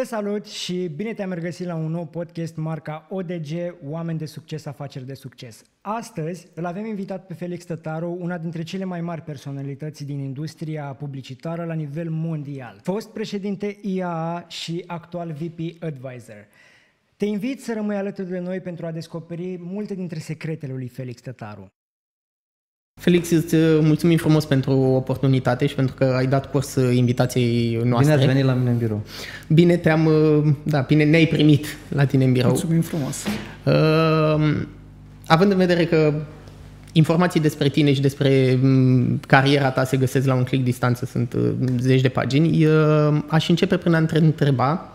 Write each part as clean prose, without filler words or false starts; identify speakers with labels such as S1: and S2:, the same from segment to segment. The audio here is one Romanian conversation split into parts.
S1: Te salut și bine te-am regăsit la un nou podcast marca ODG, Oameni de Succes, Afaceri de Succes. Astăzi îl avem invitat pe Felix Tătaru, una dintre cele mai mari personalități din industria publicitară la nivel mondial. Fost președinte IAA și actual VP Advisor. Te invit să rămâi alături de noi pentru a descoperi multe dintre secretele lui Felix Tătaru.
S2: Felix, îți mulțumim frumos pentru oportunitate și pentru că ai dat curs invitației noastre.
S3: Bine ați venit la mine în birou.
S2: Bine bine ne-ai primit la tine în birou.
S4: Mulțumim frumos.
S2: Având în vedere că informații despre tine și despre cariera ta se găsesc la un click distanță, sunt zeci de pagini, aș începe prin a te întreba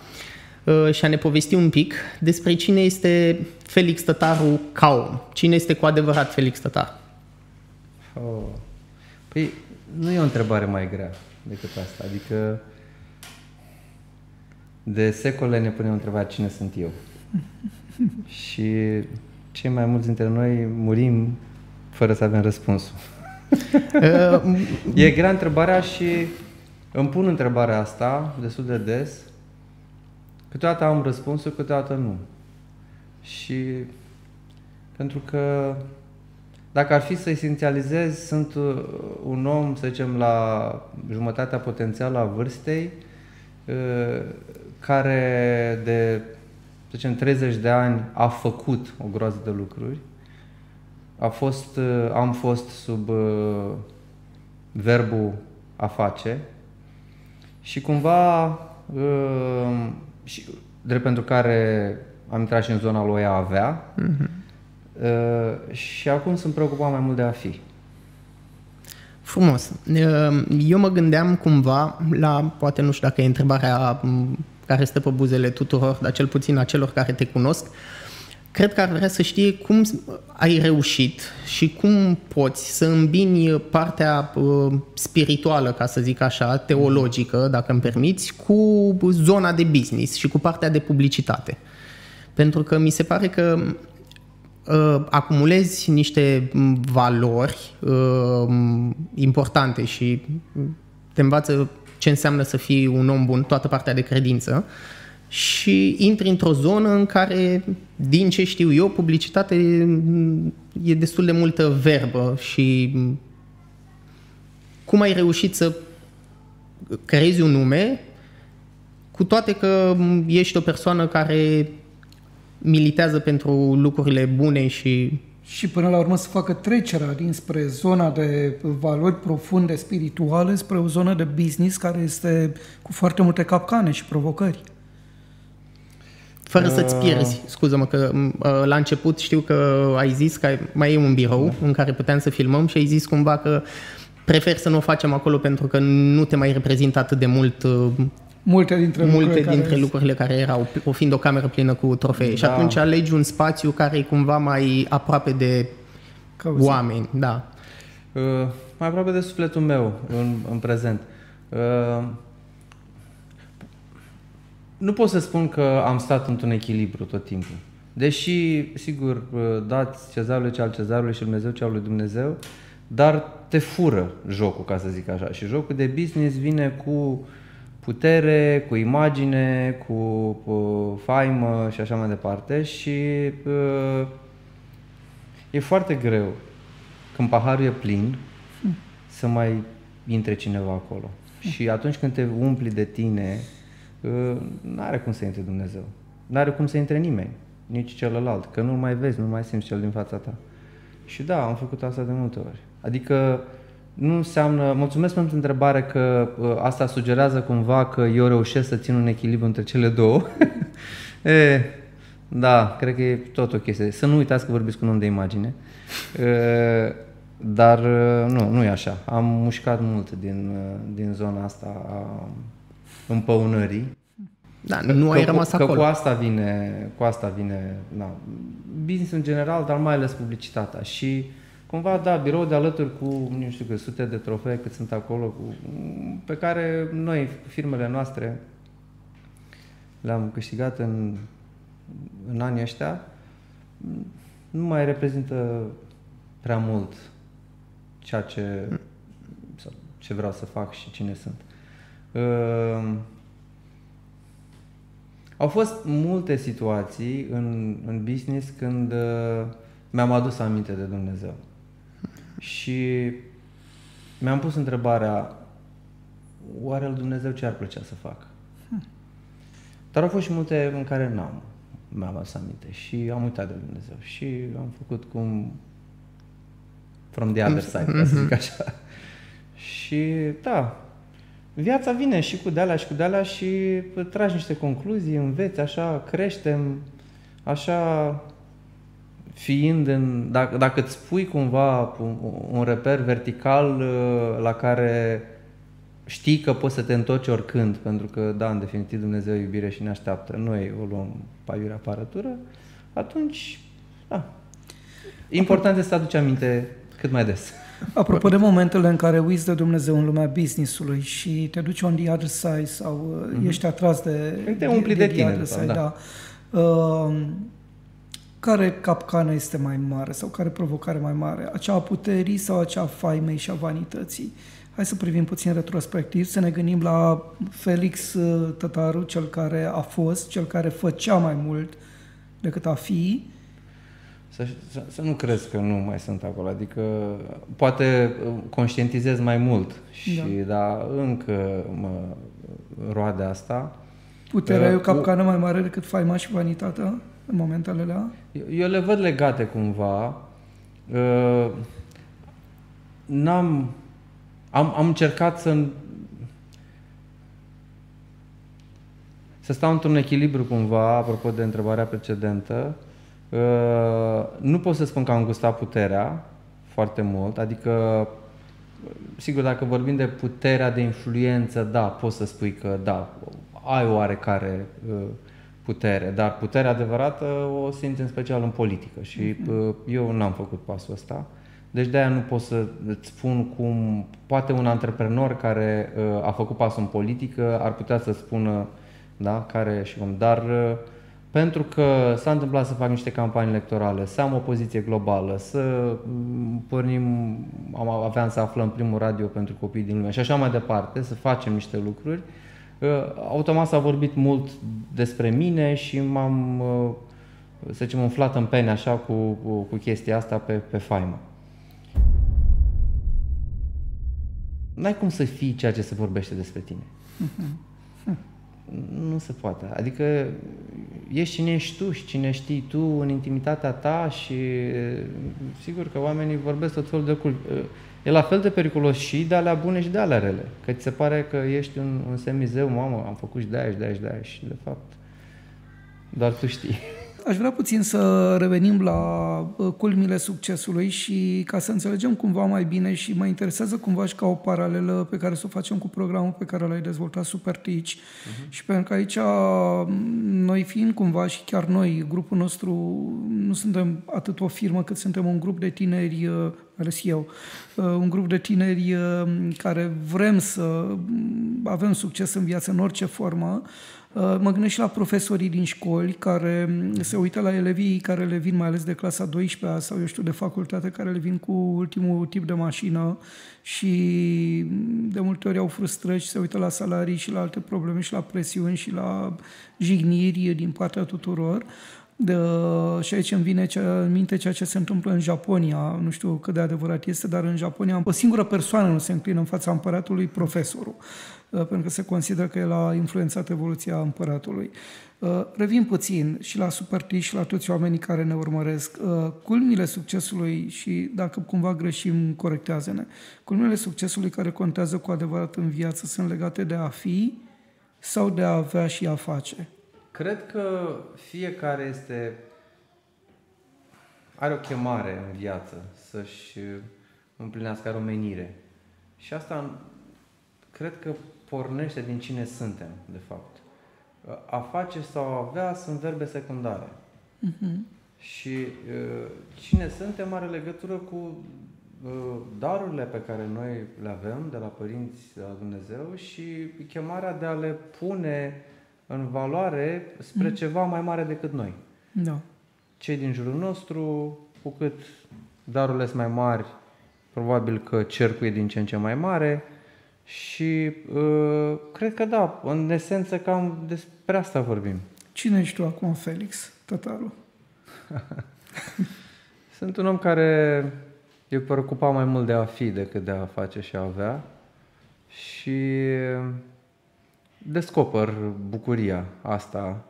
S2: și a ne povesti un pic despre cine este Felix Tătaru ca om. Cine este cu adevărat Felix Tătaru?
S3: Păi nu e o întrebare mai grea decât asta. Adică de secole ne punem întrebarea cine sunt eu. Și cei mai mulți dintre noi murim fără să avem răspunsul. E grea întrebarea și îmi pun întrebarea asta destul de des. Câteodată am răspunsul, câteodată nu. Și pentru că dacă ar fi să esențializez, sunt un om, să zicem, la jumătatea potențială a vârstei, care de, să zicem, 30 de ani a făcut o groază de lucruri. Am fost sub verbul a face și cumva, și drept pentru care am intrat și în zona lui a avea, și acum sunt preocupat mai mult de a fi.
S2: Frumos. Eu mă gândeam cumva la, poate nu știu dacă e întrebarea care stă pe buzele tuturor, dar cel puțin a celor care te cunosc, cred că ar vrea să știe cum ai reușit și cum poți să îmbini partea spirituală, ca să zic așa, teologică, dacă îmi permiți, cu zona de business și cu partea de publicitate. Pentru că mi se pare că acumulezi niște valori importante și te învață ce înseamnă să fii un om bun, toată partea de credință, și intri într-o zonă în care, din ce știu eu, publicitate e destul de multă verbă. Și cum ai reușit să creezi un nume, cu toate că ești o persoană care militează pentru lucrurile bune și
S4: până la urmă să facă trecerea dinspre zona de valori profunde spirituale spre o zonă de business care este cu foarte multe capcane și provocări.
S2: Fără să-ți pierzi. Scuză-mă că la început știu că ai zis că mai e un birou în care puteam să filmăm și ai zis cumva că prefer să nu o facem acolo pentru că nu te mai reprezintă atât de mult multe dintre lucrurile care erau, fiind o cameră plină cu trofee. Da. Și atunci alegi un spațiu care e cumva mai aproape de oameni. Da.
S3: Mai aproape de sufletul meu în prezent. Nu pot să spun că am stat într-un echilibru tot timpul. Deși, sigur, dați cezarului ce al cezarului și Dumnezeu ce al lui Dumnezeu, dar te fură jocul, ca să zic așa. Și jocul de business vine cu putere, cu imagine, cu faimă și așa mai departe. Și e foarte greu când paharul e plin să mai intre cineva acolo. Și atunci când te umpli de tine, n-are cum să intre Dumnezeu. N-are cum să intre nimeni, nici celălalt, că nu mai vezi, nu mai simți cel din fața ta. Și da, am făcut asta de multe ori. Adică nu înseamnă, mulțumesc pentru întrebare, că asta sugerează cumva că eu reușesc să țin un echilibru între cele două. Da, cred că e tot o chestie. Să nu uitați că vorbiți cu un om de imagine. Dar nu e așa. Am mușcat mult din zona asta a împăunării.
S2: Da, nu ai rămas acolo.
S3: Că cu asta vine business în general, dar mai ales publicitatea. Și cumva, da, birou de alături cu, nu știu, sute de trofee cât sunt acolo, pe care noi, firmele noastre, le-am câștigat în anii ăștia, nu mai reprezintă prea mult ceea ce vreau să fac și cine sunt. Au fost multe situații în business când mi-am adus aminte de Dumnezeu. Și mi-am pus întrebarea, oare lui Dumnezeu ce ar plăcea să facă? Dar au fost și multe în care mi-am adus aminte și am uitat de Dumnezeu și am făcut cum from the other side, ca să zic așa. Și da, viața vine și cu de-alea și cu de-alea și tragi niște concluzii, înveți, așa, creștem, așa, fiind în... Dacă îți pui cumva un reper vertical la care știi că poți să te întorci oricând, pentru că, da, în definitiv Dumnezeu e iubire și ne așteaptă, noi o luăm paiurea apărătură, atunci, da. Important este să aduci aminte cât mai des.
S4: Apropo de momentele în care uiți de Dumnezeu în lumea business-ului și te duci on the other side sau ești atras de
S3: te umpli de tine,
S4: other side,
S3: da.
S4: Care capcană este mai mare sau care provocare mai mare? Acea a puterii sau acea a faimei și a vanității? Hai să privim puțin retrospectiv, să ne gândim la Felix Tătaru, cel care a fost, cel care făcea mai mult decât a fi.
S3: Să nu crezi că nu mai sunt acolo, adică poate conștientizez mai mult și da, încă mă roade asta.
S4: Puterea e o capcană mai mare decât faima și vanitatea în momentele alea?
S3: Eu le văd legate cumva. Am încercat să stau într-un echilibru cumva, apropo de întrebarea precedentă. Nu pot să spun că am gustat puterea foarte mult, adică, sigur, dacă vorbim de puterea de influență, da, poți să spui că, da, ai oarecare putere, dar puterea adevărată o simți în special în politică și eu n-am făcut pasul ăsta. Deci de-aia nu pot să îți spun cum poate un antreprenor care a făcut pasul în politică ar putea să spună, da, care și cum, dar pentru că s-a întâmplat să fac niște campanii electorale, să am o poziție globală, să pornim, aveam să aflăm primul radio pentru copii din lume și așa mai departe, să facem niște lucruri, automat s-a vorbit mult despre mine și m-am, să zicem, umflat în pene așa cu chestia asta pe faimă. N-ai cum să fii ceea ce se vorbește despre tine. Nu se poate. Adică ești cine ești tu și cine știi tu în intimitatea ta și sigur că oamenii vorbesc tot felul de lucruri. E la fel de periculos și de alea bune și de alea rele. Că ți se pare că ești un semizeu, mamă, am făcut și de-aia și de-aia și de-aia și de fapt doar tu știi.
S4: Aș vrea puțin să revenim la culmile succesului și ca să înțelegem cumva mai bine și mă interesează cumva și ca o paralelă pe care să o facem cu programul pe care l-ai dezvoltat, Super Teach. Și pentru că aici noi fiind cumva și chiar noi, grupul nostru, nu suntem atât o firmă cât suntem un grup de tineri, ales eu, un grup de tineri care vrem să avem succes în viață în orice formă. Mă gândesc și la profesorii din școli care se uită la elevii care le vin mai ales de clasa 12-a sau, eu știu, de facultate, care le vin cu ultimul tip de mașină și de multe ori au frustrări și se uită la salarii și la alte probleme și la presiuni și la jigniri din partea tuturor. Și aici îmi vine în minte ceea ce se întâmplă în Japonia, nu știu cât de adevărat este, dar în Japonia o singură persoană nu se înclină în fața împăratului, profesorul, pentru că se consideră că el a influențat evoluția împăratului. Revin puțin și la Super Teach și la toți oamenii care ne urmăresc. Culmile succesului, și dacă cumva greșim, corectează-ne, culmile succesului care contează cu adevărat în viață sunt legate de a fi sau de a avea și a face?
S3: Cred că fiecare are o chemare în viață să-și împlinească, are o menire. Și asta cred că pornește din cine suntem, de fapt. A face sau a avea sunt verbe secundare. Și cine suntem are legătură cu darurile pe care noi le avem de la părinți, de la Dumnezeu și chemarea de a le pune în valoare spre ceva mai mare decât noi.
S4: Da.
S3: Cei din jurul nostru, cu cât darurile sunt mai mari, probabil că cercul e din ce în ce mai mare și cred că da, în esență cam despre asta vorbim.
S4: Cine ești tu acum, Felix Tătaru?
S3: Sunt un om care e preocupat mai mult de a fi decât de a face și a avea și descoper bucuria asta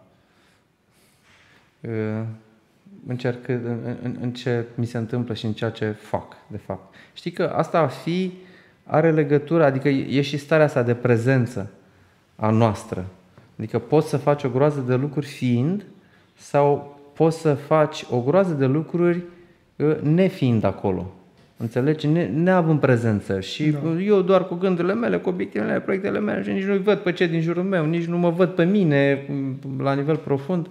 S3: în ce mi se întâmplă și în ceea ce fac, de fapt. Știi că asta a fi are legătură, adică e și starea asta de prezență a noastră. Adică poți să faci o groază de lucruri fiind sau poți să faci o groază de lucruri nefiind acolo. Înțelegi? Neavând prezență. Și eu doar cu gândurile mele, cu obiectivele mele, proiectele mele și nici nu-i văd pe cei din jurul meu, nici nu mă văd pe mine la nivel profund.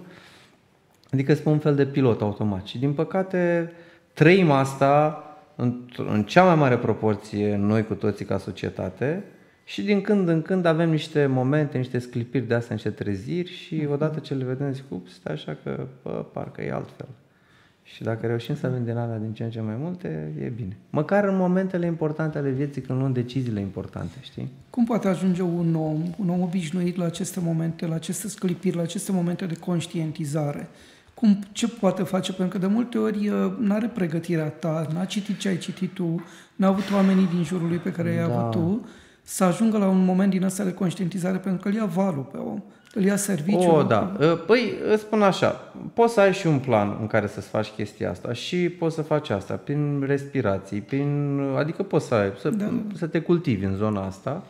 S3: Adică sunt un fel de pilot automat. Și din păcate trăim asta în cea mai mare proporție noi cu toții ca societate și din când în când avem niște momente, niște sclipiri de astea, niște treziri și odată ce le vedem zic, stai așa că parcă e altfel. Și dacă reușim să avem din alea din ce în ce mai multe, e bine. Măcar în momentele importante ale vieții, când luăm deciziile importante, știi?
S4: Cum poate ajunge un om obișnuit la aceste momente, la aceste sclipiri, la aceste momente de conștientizare? Ce poate face? Pentru că de multe ori n-are pregătirea ta, n-a citit ce ai citit tu, n-a avut oamenii din jurul lui pe care i-ai avut tu, să ajungă la un moment din ăsta de conștientizare, pentru că îl ia valul pe om, îl ia serviciul.
S3: Da. Păi, îți spun așa, poți să ai și un plan în care să-ți faci chestia asta și poți să faci asta prin respirații, adică poți să te cultivi în zona asta,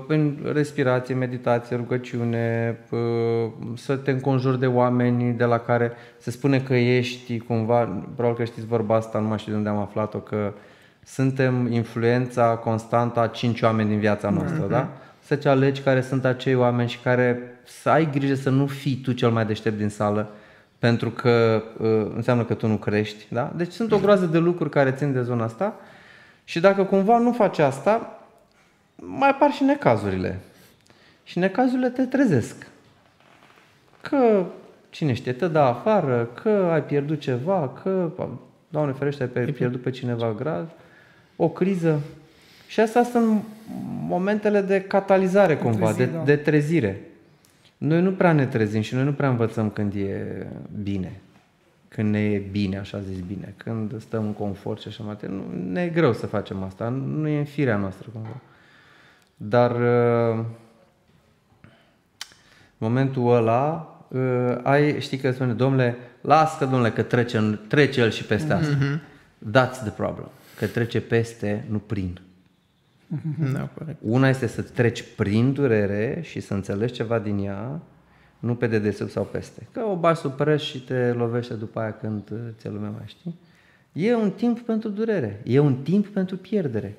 S3: prin respirație, meditație, rugăciune, să te înconjuri de oameni de la care se spune că ești cumva, probabil că știți vorba asta, nu mai știu de unde am aflat-o, că suntem influența constantă a 5 oameni din viața noastră, da? Să-ți alegi care sunt acei oameni și care să ai grijă să nu fii tu cel mai deștept din sală, pentru că înseamnă că tu nu crești, da? Deci sunt o groază de lucruri care țin de zona asta și dacă cumva nu faci asta, mai apar și necazurile. Și necazurile te trezesc. Că, cine știe, te dă afară, că ai pierdut ceva, că, Doamne ferește, ai pierdut pe cineva grav, o criză. Și astea sunt momentele de catalizare, cumva, de trezire. Noi nu prea ne trezim și noi nu prea învățăm când e bine. Când ne e bine, așa zis bine. Când stăm în confort și așa mai departe. Ne e greu să facem asta. Nu e în firea noastră, cumva. Dar momentul ăla știi că spune, domnule, lasă domnule că trece el și peste asta. That's the problem. Că trece peste, nu prin.
S2: Da, corect.
S3: Una este să treci prin durere și să înțelegi ceva din ea, nu pe dedesubt sau peste. Că o bagi sub preș și te lovește după aia când ți-e lumea mai, știi? E un timp pentru durere. E un timp pentru pierdere.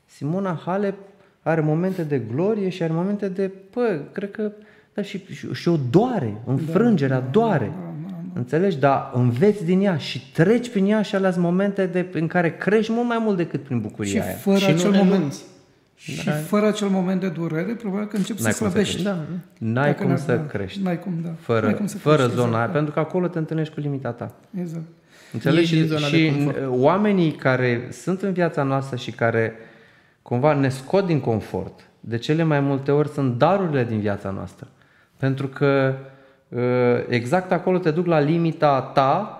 S3: Simona Halep are momente de glorie și are momente de, cred că, da, și o doare, înfrângerea doare. Înțelegi? Dar înveți din ea și treci prin ea și alea momente în care crești mult mai mult decât prin bucuria aia.
S4: Și fără acel moment de durere, probabil că începi să slăbești.
S3: N-ai cum să crești.
S4: N-ai cum, da.
S3: Fără zona aia, pentru că acolo te întâlnești cu limita ta.
S4: Exact.
S3: Înțelegi? Și oamenii care sunt în viața noastră și care cumva ne scot din confort, de cele mai multe ori sunt darurile din viața noastră. Pentru că exact acolo te duc la limita ta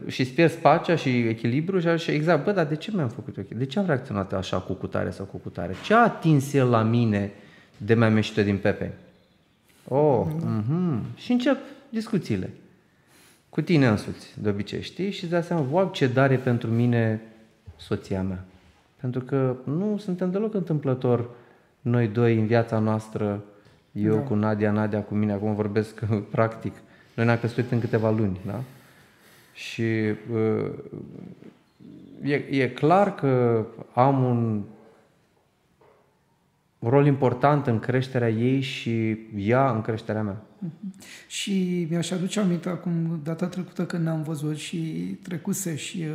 S3: și îți pierzi pacea și echilibru și exact, dar de ce mi-am făcut ok? De ce am reacționat așa cu cutare sau cu cutare? Ce a atins el la mine de mi-am ieșit din pepe? Și încep discuțiile cu tine însuți, de obicei, știi? Și îți dai seama, wow, ce dar e pentru mine soția mea. Pentru că nu suntem deloc întâmplător noi doi în viața noastră, eu cu Nadia cu mine, acum vorbesc practic. Noi ne-am căsătorit în câteva luni, da? Și e clar că am un rol important în creșterea ei și ea în creșterea mea.
S4: Și mi-aș aduce aminte acum, data trecută când ne-am văzut și trecuse și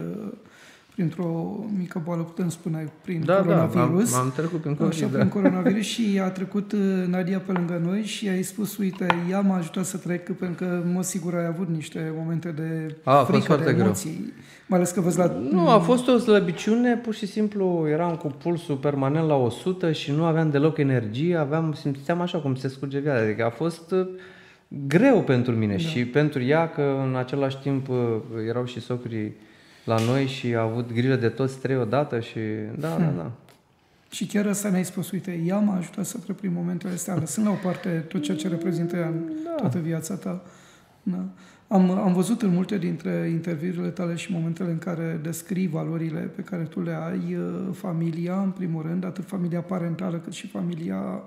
S4: printr-o mică boală, putem spune, prin coronavirus.
S3: Am trecut prin COVID,
S4: prin coronavirus și a trecut Nadia pe lângă noi și i-ai spus, uite, ea m-a ajutat să trec, pentru că, în mod sigur, ai avut niște momente de frică, de emoții. Greu. Mai ales că văzi la...
S3: Nu, a fost o slăbiciune, pur și simplu eram cu pulsul permanent la 100 și nu aveam deloc energie, simțeam așa cum se scurge viața. Adică a fost greu pentru mine și pentru ea, că în același timp erau și socrii la noi și a avut grijă de toți 3 odată și da.
S4: Și chiar asta ne-ai spus, uite, ea m-a ajutat să trec prin momentele astea, lăsând la o parte tot ceea ce reprezintă ea în toată viața ta. Da. Am văzut în multe dintre interviurile tale și momentele în care descrii valorile pe care tu le ai, familia, în primul rând, atât familia parentală cât și familia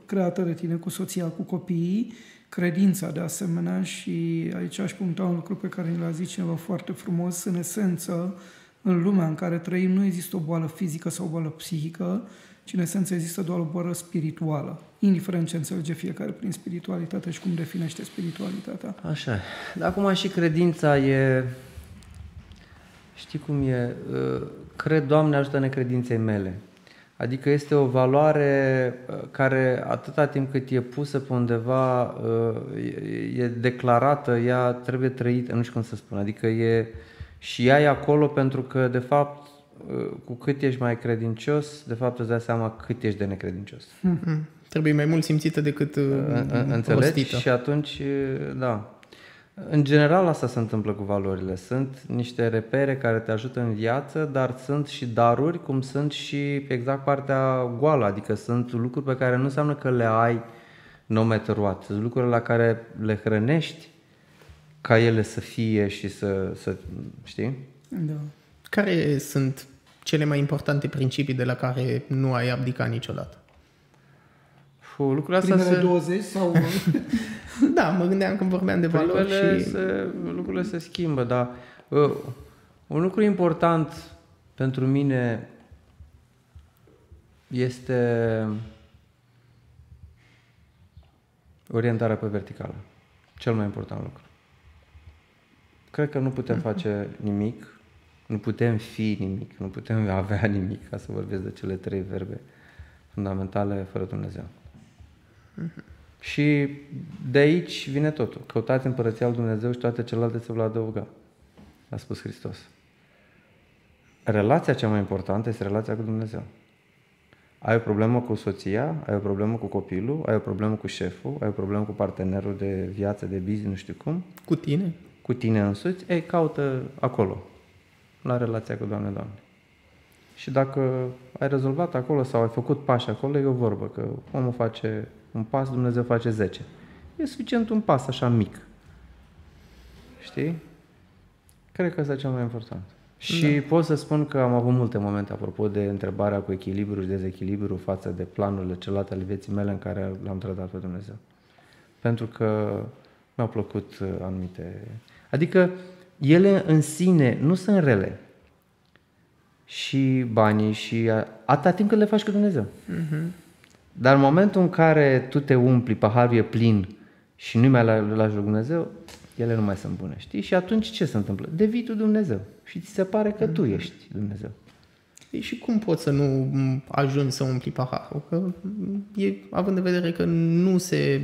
S4: creată de tine cu soția, cu copiii, credința de asemenea, și aici aș puncta un lucru pe care ni l-a zis cineva foarte frumos. În esență, în lumea în care trăim nu există o boală fizică sau o boală psihică, ci în esență există doar o boală spirituală, indiferent ce înțelege fiecare prin spiritualitate și cum definește spiritualitatea.
S3: Așa. Dar acum și credința e... Știi cum e? Cred, Doamne, ajută-ne credinței mele. Adică este o valoare care atâta timp cât e pusă pe undeva, e declarată, ea trebuie trăită, nu știu cum să spun, adică și ea e acolo pentru că, de fapt, cu cât ești mai credincios, de fapt îți dai seama cât ești de necredincios.
S2: Trebuie mai mult simțită decât
S3: înțelegi?
S2: rostită.
S3: Și atunci, da. În general asta se întâmplă cu valorile. Sunt niște repere care te ajută în viață, dar sunt și daruri, cum sunt și exact partea goală. Adică sunt lucruri pe care nu înseamnă că le ai no matter what. Sunt lucruri la care le hrănești ca ele să fie și să știi?
S4: Da.
S2: Care sunt cele mai importante principii de la care nu ai abdicat niciodată?
S3: Lucrurile astea
S4: Primele 20 sau...
S2: Da, mă gândeam când vorbeam de valori și...
S3: Lucrurile se schimbă, dar un lucru important pentru mine este orientarea pe verticală. Cel mai important lucru. Cred că nu putem face nimic, nu putem fi nimic, nu putem avea nimic, ca să vorbesc de cele 3 verbe fundamentale, fără Dumnezeu. Și de aici vine totul. Căutați împărăția lui Dumnezeu și toate celelalte se vor adăuga. A spus Hristos. Relația cea mai importantă este relația cu Dumnezeu. Ai o problemă cu soția, ai o problemă cu copilul, ai o problemă cu șeful, ai o problemă cu partenerul de viață, de business, nu știu cum.
S2: Cu tine?
S3: Cu tine însuți, caută acolo, la relația cu Doamne. Și dacă ai rezolvat acolo sau ai făcut pași acolo, e o vorbă, că omul face un pas, Dumnezeu face 10. E suficient un pas așa mic. Știi? Cred că asta e cel mai important. Și pot să spun că am avut multe momente, apropo de întrebarea cu echilibru și dezechilibru față de planurile celelalte ale vieții mele, în care l-am trădat pe Dumnezeu. Pentru că mi-au plăcut anumite... Adică ele în sine nu sunt rele. Și banii și atâta timp cât le faci cu Dumnezeu. Dar în momentul în care tu te umpli, paharul e plin și nu mai lași lui Dumnezeu, ele nu mai sunt bune, știi? Și atunci ce se întâmplă? Devii tu Dumnezeu și ți se pare că tu ești Dumnezeu.
S2: Și cum poți să nu ajungi să umpli paharul? Că având în vedere că nu se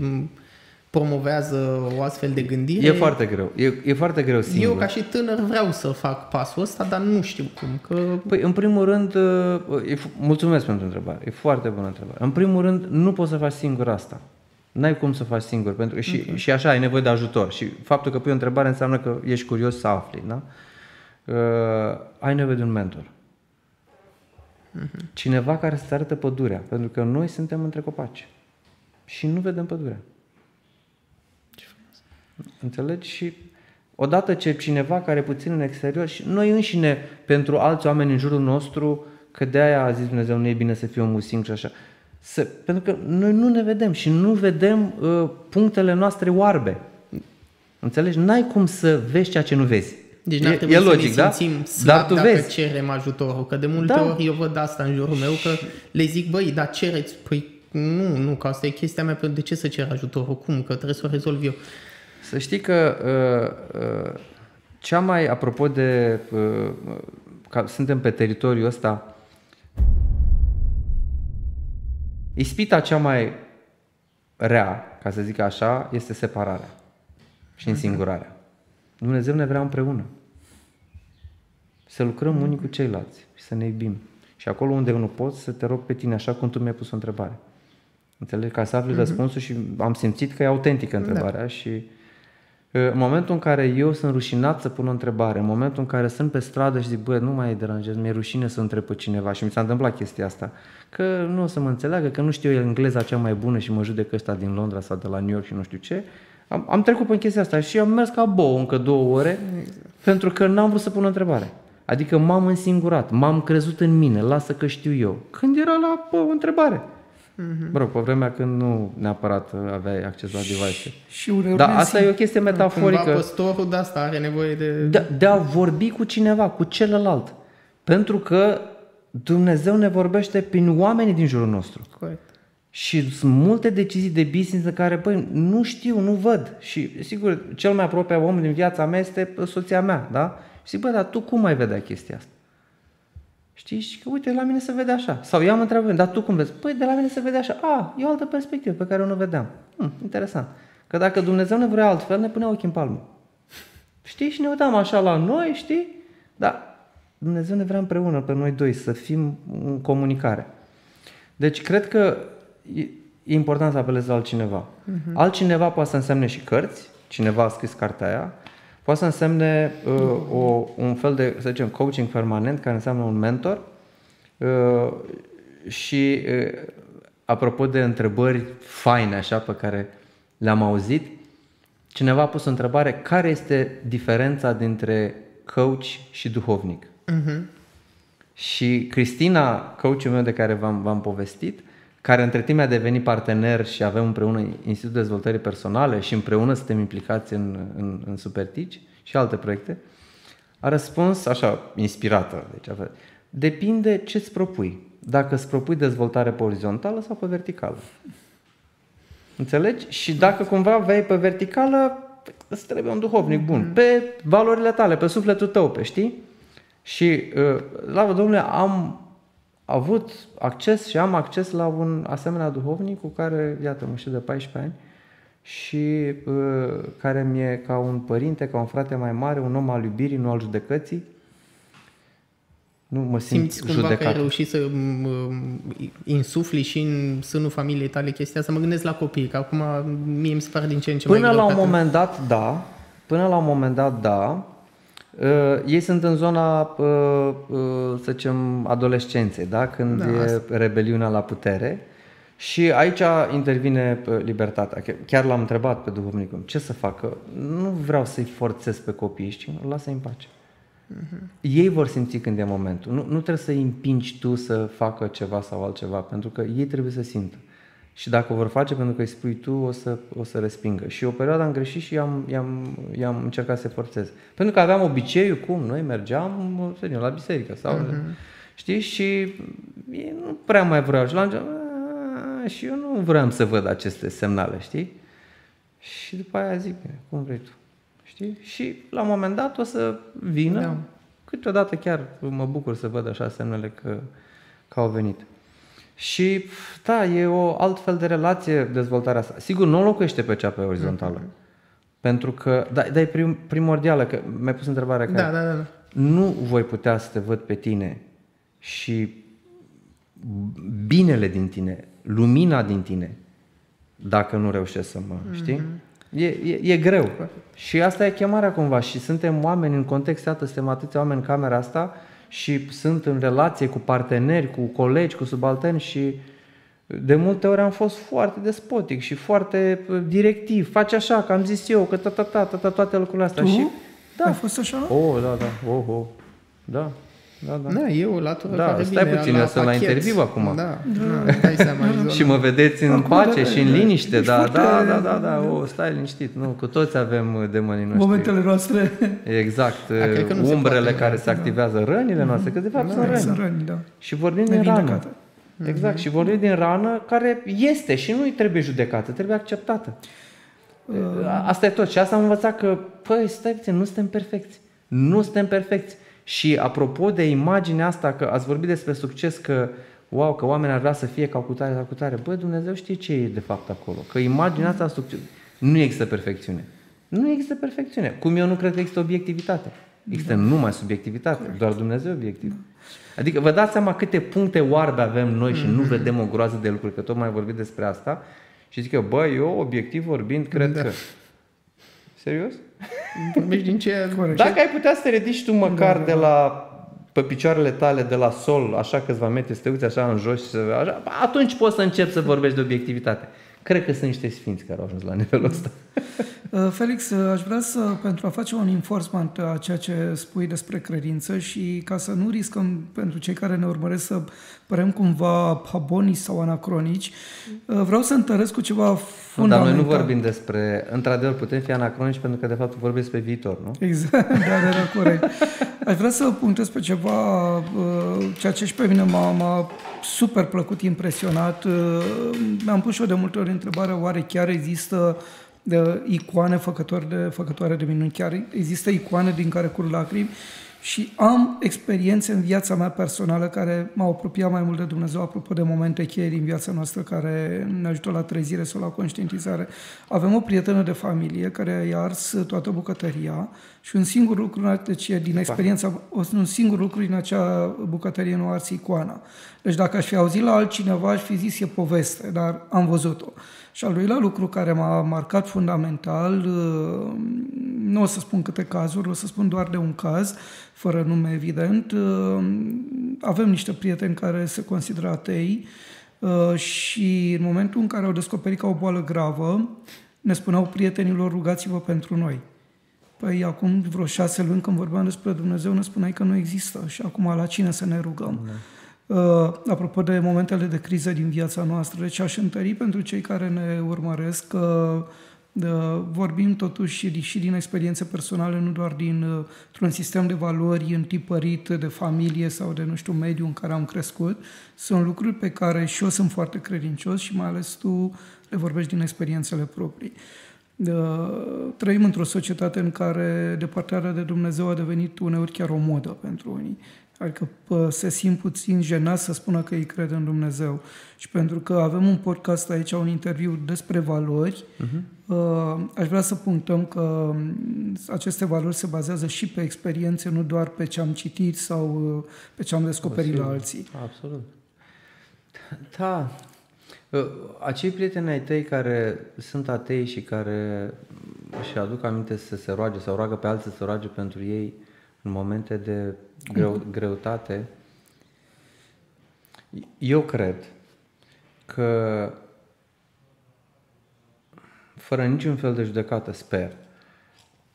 S2: promovează o astfel de gândire...
S3: E foarte greu. E foarte greu singur.
S2: Eu ca și tânăr vreau să fac pasul ăsta, dar nu știu cum. Că...
S3: Păi, în primul rând, mulțumesc pentru întrebare. E foarte bună întrebare. În primul rând, nu poți să faci singur asta. N-ai cum să faci singur. Pentru că și așa ai nevoie de ajutor. Și faptul că pui o întrebare înseamnă că ești curios să afli. Da? Ai nevoie de un mentor. Cineva care să-ți arate pădurea. Pentru că noi suntem între copaci. Și nu vedem pădurea. Înțelegi? Și odată ce cineva care e puțin în exterior și noi înșine pentru alți oameni în jurul nostru, că de aia a zis Dumnezeu nu e bine să fie omul singur și așa. Pentru că noi nu ne vedem și nu vedem punctele noastre oarbe. Înțelegi? N-ai cum să vezi ceea ce nu vezi.
S2: Deci n-ar trebui
S3: logic,
S2: să ne simțim slab dacă vezi. Cerem ajutorul. Că de multe ori eu văd asta în jurul meu, că le zic, băi, dar cereți. Păi nu, că asta e chestia mea, de ce să cer ajutorul? Cum? Că trebuie să o rezolv eu.
S3: Să știi că cea mai, apropo de că suntem pe teritoriul ăsta, ispita cea mai rea, ca să zic așa, este separarea și însingurarea. Dumnezeu ne vrea împreună. Să lucrăm unii cu ceilalți și să ne iubim. Și acolo unde nu poți, să te rog pe tine, așa cum tu mi-ai pus o întrebare. Înțelegi? Ca să afli răspunsul și am simțit că e autentică întrebarea și în momentul în care eu sunt rușinat să pun o întrebare, în momentul în care sunt pe stradă și zic, bă, nu mai deranjez, mi-e rușine să întreb pe cineva și mi s-a întâmplat chestia asta, că nu o să mă înțeleagă, că nu știu eu engleza cea mai bună și mă judec ăsta din Londra sau de la New York și nu știu ce, am trecut pe chestia asta și am mers ca bou încă 2 ore pentru că n-am vrut să pun o întrebare. Adică m-am însingurat, m-am crezut în mine, lasă că știu eu. Când era la o întrebare. Mă rog, pe vremea când nu neapărat aveai acces la device. Dar asta e o chestie metaforică.
S2: Cumva păstorul de asta are nevoie
S3: de a vorbi cu cineva, cu celălalt. Pentru că Dumnezeu ne vorbește prin oamenii din jurul nostru.
S2: Corect.
S3: Și sunt multe decizii de business în care, băi, nu știu, nu văd. Și, sigur, cel mai apropiat om din viața mea este soția mea, da? Și zic, bă, dar tu cum ai vedea chestia asta? Știi? Și că, uite, la mine se vede așa. Sau ea mă întreabă, dar tu cum vezi? Păi, de la mine se vede așa. E o altă perspectivă pe care o nu vedeam. Interesant. Că dacă Dumnezeu ne vrea altfel, ne punea ochii în palmă. Știi? Și ne uitam așa la noi, știi? Dar Dumnezeu ne vrea împreună pe noi doi, să fim în comunicare. Deci, cred că e important să apelezi la altcineva. Altcineva poate să însemne și cărți. Cineva a scris cartea aia. Poate să însemne un fel de, să zicem, coaching permanent, care înseamnă un mentor. Și apropo de întrebări faine, așa, pe care le-am auzit, cineva a pus o întrebare, care este diferența dintre coach și duhovnic? Și Cristina, coachul meu de care v-am povestit, care între timp a devenit partener și avem împreună Institutul de Dezvoltării Personale și împreună suntem implicați în Supertici și alte proiecte, a răspuns așa, inspirată. Deci, depinde ce îți propui. Dacă îți propui dezvoltare pe orizontală sau pe verticală. Înțelegi? Și dacă cumva vei pe verticală, îți trebuie un duhovnic bun. Pe valorile tale, pe sufletul tău, pe știi? Și, slavă Domnului, am avut acces și am acces la un asemenea duhovnic cu care, iată, mă știu de 14 ani și care mi-e ca un părinte, ca un frate mai mare, un om al iubirii, nu al judecății. Nu mă
S2: simți cumva judecat. Că ai reușit să insufli și în sânul familiei tale chestia, să mă gândesc la copii, că acum mie mi se pare din ce în ce mai
S3: Până la un moment dat, da. Până la un moment dat, da. Ei sunt în zona, să zicem, adolescenței, da? Când e rebeliunea la putere. Și aici intervine libertatea. Chiar l-am întrebat pe duhovnicul, ce să facă? Nu vreau să-i forțez pe copii, știi? Lasă-i în pace. Ei vor simți când e momentul. Nu trebuie să-i împingi tu să facă ceva sau altceva, pentru că ei trebuie să simtă. Și dacă o vor face pentru că îi spui tu, o să respingă. Și o perioadă am greșit și i-am încercat să forțez. Pentru că aveam obiceiul, cum? Noi mergeam la biserică sau... Știi? Și ei nu prea mai vreau. Și eu nu vreau să văd aceste semnale, știi? Și după aia zic, cum vrei tu. Știi? Și la un moment dat o să vină. Da. Câteodată chiar mă bucur să văd așa semnele că au venit. Și da, e o altfel de relație dezvoltarea asta. Sigur, nu o locuiește pe cea pe orizontală. Pentru că, dar e primordială, că mi-ai pus întrebarea care...
S2: Da.
S3: Nu voi putea să te văd pe tine și binele din tine, lumina din tine, dacă nu reușesc să mă, știi? E greu. Și asta e chemarea cumva. Și suntem oameni în context, iată, suntem atâția oameni în camera asta și sunt în relație cu parteneri, cu colegi, cu subalterni și de multe ori am fost foarte despotic și foarte directiv. Faci așa, că am zis eu, că toate lucrurile astea.
S4: Tu?
S3: Și, da.
S4: Ai fost așa?
S3: Da.
S2: Da, e o latură care
S3: stai
S2: vine
S3: puțin, eu sunt la interviu acum.
S2: Da, dai seama.
S3: Și mă vedeți în pace și în liniște. Da. Stai liniștit. Nu, cu toți avem demonii noștri.
S4: Momentele noastre.
S3: Exact. Umbrele care se activează, rănile noastre, că de fapt sunt răni.
S4: Da.
S3: Și vorbim din rană. Exact. Și vorbim din rană care este și nu-i trebuie judecată, trebuie acceptată. Asta e tot. Și asta am învățat că, stai puțin, nu suntem perfecți. Nu suntem perfecți. Și apropo de imaginea asta, că ați vorbit despre succes, că oamenii ar vrea să fie ca cutare. Băi, Dumnezeu știe ce e de fapt acolo. Că imaginea asta, nu există perfecțiune. Nu există perfecțiune. Cum eu nu cred că există obiectivitate. Există numai subiectivitate, doar Dumnezeu obiectiv. Adică vă dați seama câte puncte oarbe avem noi și nu vedem o groază de lucruri, că tot mai vorbit despre asta și zic eu, eu, obiectiv vorbind, cred că... Serios?
S2: Vorbești din ce...
S3: Dacă ai putea să te ridici tu măcar de la... pe picioarele tale de la sol, așa câțiva metri, să te uiți așa în jos și așa, atunci poți să începi să vorbești de obiectivitate. Cred că sunt niște sfinți care au ajuns la nivelul ăsta.
S4: Felix, aș vrea pentru a face un enforcement a ceea ce spui despre credință și ca să nu riscăm pentru cei care ne urmăresc să părem cumva habonici sau anacronici, vreau să întăresc cu ceva fundamental.
S3: Dar noi nu vorbim despre... Într-adevăr, putem fi anacronici pentru că, de fapt, vorbim despre viitor, nu?
S4: Exact, da, corect. Aș vrea să punctez pe ceva, ceea ce și pe mine m-a super plăcut, impresionat. Mi-am pus și eu de multe ori întrebarea, oare chiar există icoane făcătoare de minuni, chiar există icoane din care curg lacrimi și am experiențe în viața mea personală care m-au apropiat mai mult de Dumnezeu, apropo de momente cheie din viața noastră care ne ajută la trezire sau la conștientizare. Avem o prietenă de familie care i-a ars toată bucătăria și un singur lucru, deci din experiența, un singur lucru din acea bucătărie nu a ars icoana. Deci dacă aș fi auzit la altcineva, aș fi zis e poveste, dar am văzut-o. Și al doilea lucru care m-a marcat fundamental, nu o să spun câte cazuri, o să spun doar de un caz, fără nume evident. Avem niște prieteni care se consideră atei și în momentul în care au descoperit că au o boală gravă, ne spuneau prietenilor, rugați-vă pentru noi. Păi acum vreo 6 luni când vorbeam despre Dumnezeu, ne spuneai că nu există și acum la cine să ne rugăm? Apropo de momentele de criză din viața noastră, deci aș întări pentru cei care ne urmăresc că vorbim totuși și din experiențe personale, nu doar dintr-un sistem de valori întipărit de familie sau de, nu știu, mediul în care am crescut. Sunt lucruri pe care și eu sunt foarte credincios și mai ales tu le vorbești din experiențele proprii. Trăim într-o societate în care depărtarea de Dumnezeu a devenit uneori chiar o modă pentru unii. Adică se simt puțin jenați să spună că ei cred în Dumnezeu. Și pentru că avem un podcast aici, un interviu despre valori, aș vrea să punctăm că aceste valori se bazează și pe experiențe, nu doar pe ce am citit sau pe ce am descoperit la alții.
S3: Absolut. Da. Acei prieteni ai tăi care sunt atei și care își aduc aminte să se roage sau roagă pe alții să se roage pentru ei în momente de greutate, eu cred că fără niciun fel de judecată, sper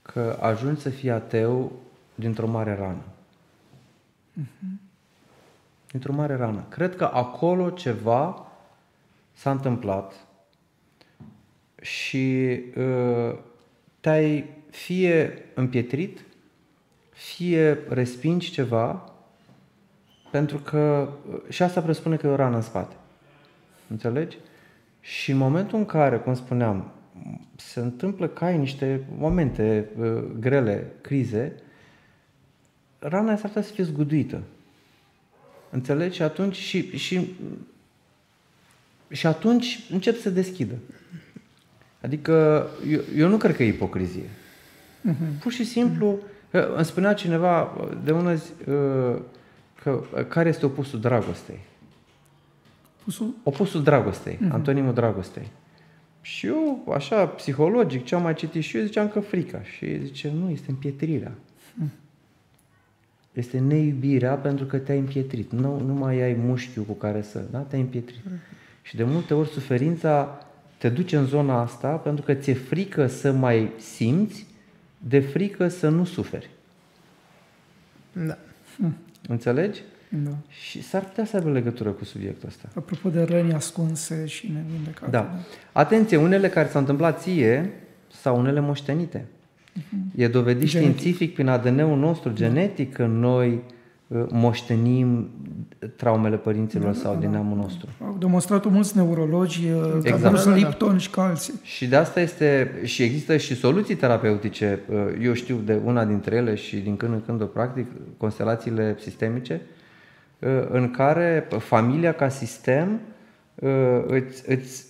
S3: că ajungi să fii ateu dintr-o mare rană. Dintr-o mare rană. Cred că acolo ceva s-a întâmplat și te-ai fie împietrit, fie respingi ceva, pentru că și asta presupune că e o rană în spate. Înțelegi? Și în momentul în care, cum spuneam, se întâmplă că ai niște momente grele, crize, rana s-ar putea să fie zguduită. Înțelegi? Și atunci și atunci încep să se deschidă. Adică eu nu cred că e ipocrizie. Pur și simplu îmi spunea cineva de ună zi că care este opusul dragostei? Opusul dragostei, antonimul dragostei. Și eu, așa, psihologic, ce am mai citit și eu, ziceam că frica. Și zice, nu, este împietrirea. Este neiubirea pentru că te-ai împietrit. Nu mai ai mușchiul cu care să... Da? Te-ai împietrit. Și de multe ori suferința te duce în zona asta pentru că ți-e frică să mai simți, de frică să nu suferi.
S2: Da.
S3: Înțelegi?
S4: Da.
S3: Și s-ar putea să aibă legătură cu subiectul ăsta.
S4: Apropo de răni ascunse și nevindecate.
S3: Da. Atenție, unele care s-au întâmplat ție sau unele moștenite. E dovedit științific prin ADN-ul nostru genetic că noi moștenim traumele părinților sau din neamul nostru.
S4: Au demonstrat-o mulți neurologi,
S3: exact.
S4: Lipton și alții.
S3: Și de asta și există și soluții terapeutice. Eu știu de una dintre ele și din când în când o practic, constelațiile sistemice, în care familia ca sistem îți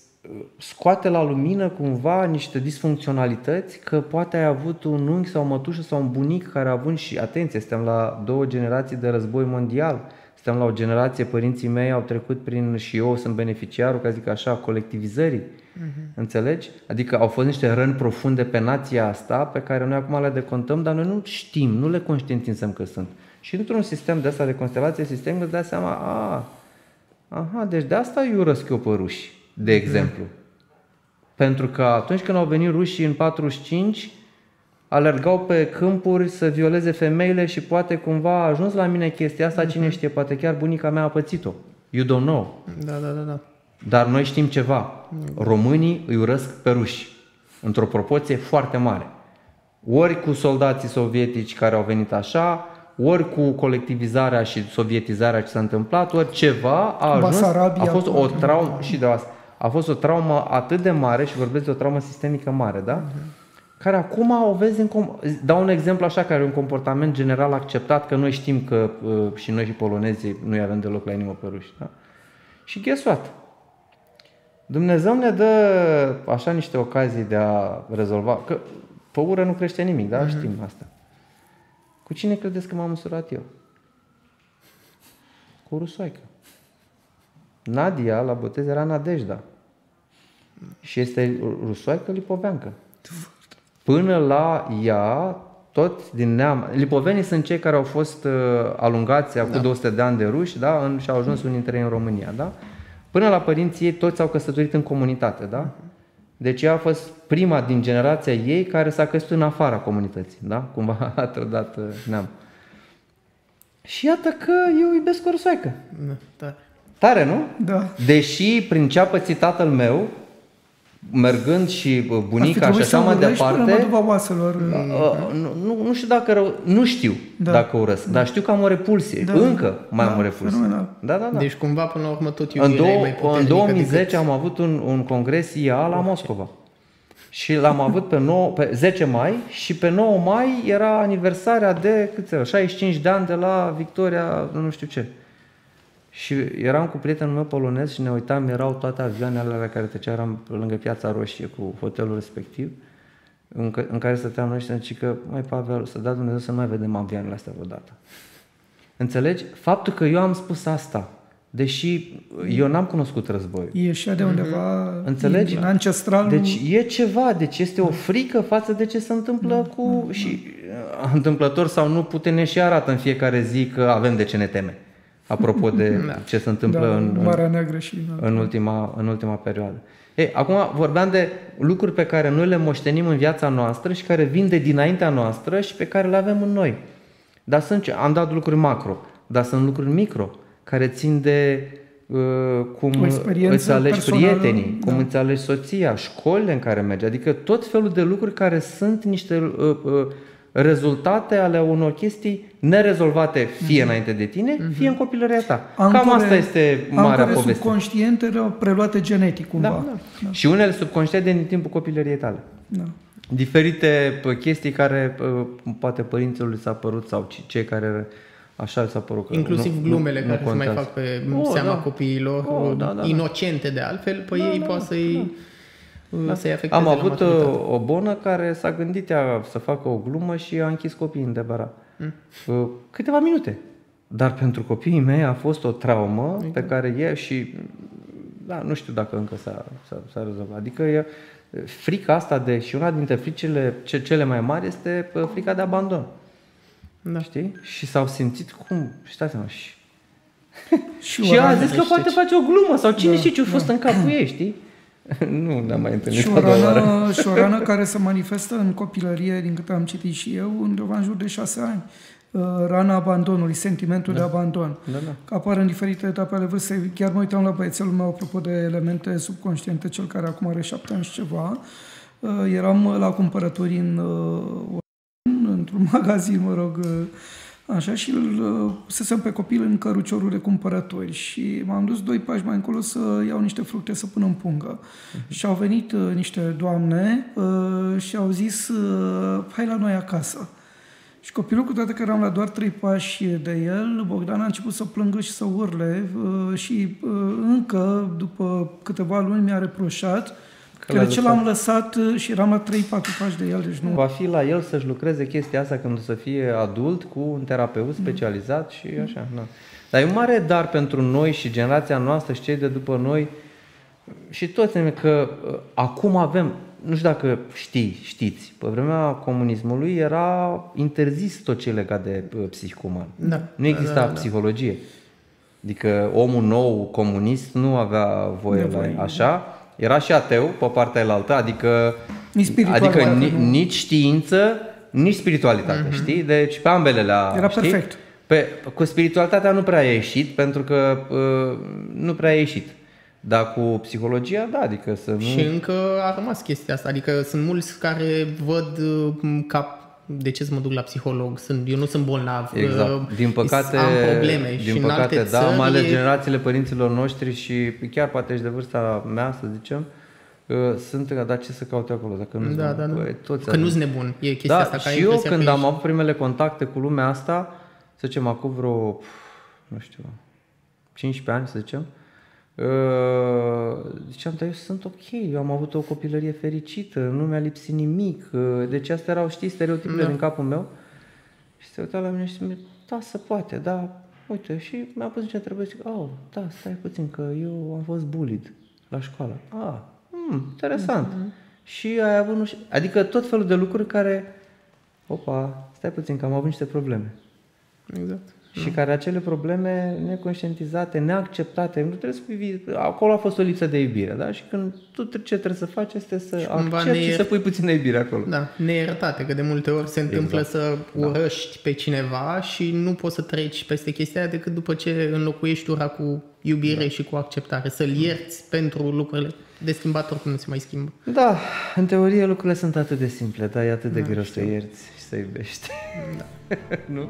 S3: scoate la lumină cumva niște disfuncționalități, că poate ai avut un unchi sau o mătușă sau un bunic care a avut și, atenție, suntem la 2 generații de război mondial, suntem la o generație, părinții mei au trecut prin, și eu sunt beneficiarul, ca zic așa, colectivizării, înțelegi? Adică au fost niște răni profunde pe nația asta, pe care noi acum le decontăm, dar noi nu știm, nu le conștientizăm că sunt. Și într-un sistem de asta de constelație sistemică îți dai seama, aha, deci de asta îi urăsc eu pe ruși, de exemplu. Pentru că atunci când au venit rușii în 45, alergau pe câmpuri să violeze femeile și poate cumva a ajuns la mine chestia asta, cine știe, poate chiar bunica mea a pățit-o. You don't know.
S2: Da.
S3: Dar noi știm ceva. Românii îi urăsc pe ruși, într-o proporție foarte mare. Ori cu soldații sovietici care au venit așa, ori cu colectivizarea și sovietizarea ce s-a întâmplat, ori ceva a ajuns, a fost o traumă și de asta. A fost o traumă atât de mare și vorbesc de o traumă sistemică mare, da? Care acum o vezi dau un exemplu așa, care e un comportament general acceptat, că noi știm că și noi și polonezii nu-i avem deloc la inimă pe ruși, da? Și guess what? Dumnezeu ne dă așa niște ocazii de a rezolva, că pe ură nu crește nimic, da? Știm asta. Cu cine credeți că m-am măsurat eu? Cu o rusoaică. Nadia la botez era Nadejda. Și este rusoaică lipoveancă. Până la ea, toți din neam... Lipovenii sunt cei care au fost alungați acum 200 de ani de ruși, da? Și au ajuns unii dintre ei în România, da? Până la părinții ei, toți s-au căsătorit în comunitate, da? Deci ea a fost prima din generația ei care s-a căsătorit în afara comunității, da? Cumva a trădat neam. Și iată că eu iubesc o rusoaică.
S2: Da.
S3: Tare, nu?
S4: Da.
S3: Deși prin ce a pățit tatăl meu, mergând și bunica și așa mai departe, nu știu dacă nu știu dacă urăsc, dar știu că am o repulsie. Încă mai am o repulsie. Da.
S2: Deci cumva până la urmă tot iubirea e mai puternică.
S3: În 2010 am avut un congres IA la Moscova. Și l-am avut pe 10 mai și pe 9 mai era aniversarea de 65 de ani de la victoria, nu știu ce. Și eram cu prietenul meu polonez și ne uitam, erau toate avioanele alea care treceau lângă Piața Roșie cu hotelul respectiv, în care stăteam noi și ne zice că, măi Pavel, să dea Dumnezeu să nu mai vedem avioanele astea vreodată. Înțelegi? Faptul că eu am spus asta, deși eu n-am cunoscut războiul.
S4: Ieșea de undeva,
S3: înțelegi?
S4: Din ancestral.
S3: Deci e ceva, deci este o frică față de ce se întâmplă cu... Și întâmplător sau nu, Putin și arată în fiecare zi că avem de ce ne teme. Apropo de ce se întâmplă în ultima perioadă. Acum vorbeam de lucruri pe care noi le moștenim în viața noastră și care vin de dinaintea noastră și pe care le avem în noi. Dar am dat lucruri macro, dar sunt lucruri micro, care țin de cum îți alegi prietenii, cum îți alegi soția, școlile în care mergi. Adică tot felul de lucruri care sunt niște... rezultate ale unor chestii nerezolvate fie înainte de tine, fie în copilăria ta. Cam asta este marea poveste.
S4: Ancore subconștiente erau preluate genetic cumva.
S3: Da. Și unele subconștiente din timpul copilăriei tale. Da. Diferite chestii care poate părinților s-a părut sau cei care așa s-a părut.
S2: Inclusiv glumele care se mai fac pe seama copiilor, inocente de altfel, pe ei poate să-i...
S3: Am avut o bonă care s-a gândit ea să facă o glumă și a închis copiii în debara. Câteva minute. Dar pentru copiii mei a fost o traumă pe care e și nu știu dacă încă s-a rezolvat. Adică frica asta și una dintre fricile cele mai mari este frica de abandon. Da. Știi? Și s-au simțit cum? Și stai seama. Și a zis că poate face o glumă sau cine știe ce a fost în capul ei, știi? Nu ne-am mai întâlnit
S4: și o rană care se manifestă în copilărie, din câte am citit și eu, undeva în jur de 6 ani. Rana abandonului, sentimentul de abandon. Apar în diferite etape ale vârstei. Chiar mă uitam la băiețelul meu, apropo de elemente subconștiente, cel care acum are 7 ani și ceva. Eram la cumpărături într-un magazin, așa, și îl pusesem pe copil în căruciorul de cumpărători și m-am dus 2 pași mai încolo să iau niște fructe să pun în pungă. Și au venit niște doamne și au zis, hai la noi acasă. Și copilul, cu toate că eram la doar 3 pași de el, Bogdan a început să plângă și să urle și încă, după câteva luni, mi-a reproșat că de ce l-am lăsat și eram la 3-4 pași de el. Deci nu.
S3: Va fi la el să-și lucreze chestia asta când o să fie adult cu un terapeut specializat și așa. Na. Dar e un mare dar pentru noi și generația noastră și cei de după noi și toți, că acum avem, nu știu dacă știți, pe vremea comunismului era interzis tot ce legat de psihic uman.
S2: Da.
S3: Nu exista psihologie. Adică omul nou comunist nu avea voie la așa. Era și ateu pe partea elaltă, adică nici știință, nici spiritualitate, știi? Deci pe ambele
S4: era perfect.
S3: Cu spiritualitatea nu prea a ieșit, pentru că nu prea a ieșit. Dar cu psihologia, da, adică să nu...
S2: Și încă a rămas chestia asta, adică sunt mulți care văd ca de ce să mă duc la psiholog, eu nu sunt bolnav,
S3: exact. Din păcate,
S2: am probleme.
S3: Din
S2: și
S3: păcate,
S2: în alte
S3: da, mai ales
S2: țări
S3: generațiile părinților noștri și chiar poate și de vârsta mea, să zicem, sunt, dar ce să caute acolo? Dacă nu
S2: că nu-s nebun, e chestia asta.
S3: Și eu când am avut primele contacte cu lumea asta, să zicem, acum vreo, nu știu, 15 ani, să zicem, ziceam, dar eu sunt ok, eu am avut o copilărie fericită, nu mi-a lipsit nimic, deci astea erau, știi, stereotipele din capul meu. Și se uita la mine și zice, da, se poate, da, uite, și mi-a pus niște întrebări și zic, da, stai puțin, că eu am fost bullied la școală. Interesant. Și ai avut, nu știu, adică tot felul de lucruri care, stai puțin, că am avut niște probleme.
S2: Exact.
S3: Și care acele probleme neconștientizate, neacceptate, nu trebuie să fii, acolo a fost o lipsă de iubire, da? Și când tu ce trebuie să faci este să accepti și să pui puțină iubire acolo.
S2: Da, neiertate, că de multe ori se întâmplă să urăști pe cineva și nu poți să treci peste chestia aia decât după ce înlocuiești ura cu iubire și cu acceptare, să-l ierți pentru lucrurile de schimbat, oricum nu se mai schimbă.
S3: Da, în teorie lucrurile sunt atât de simple, dar e atât de greu să ierți și să iubești. Da. Nu?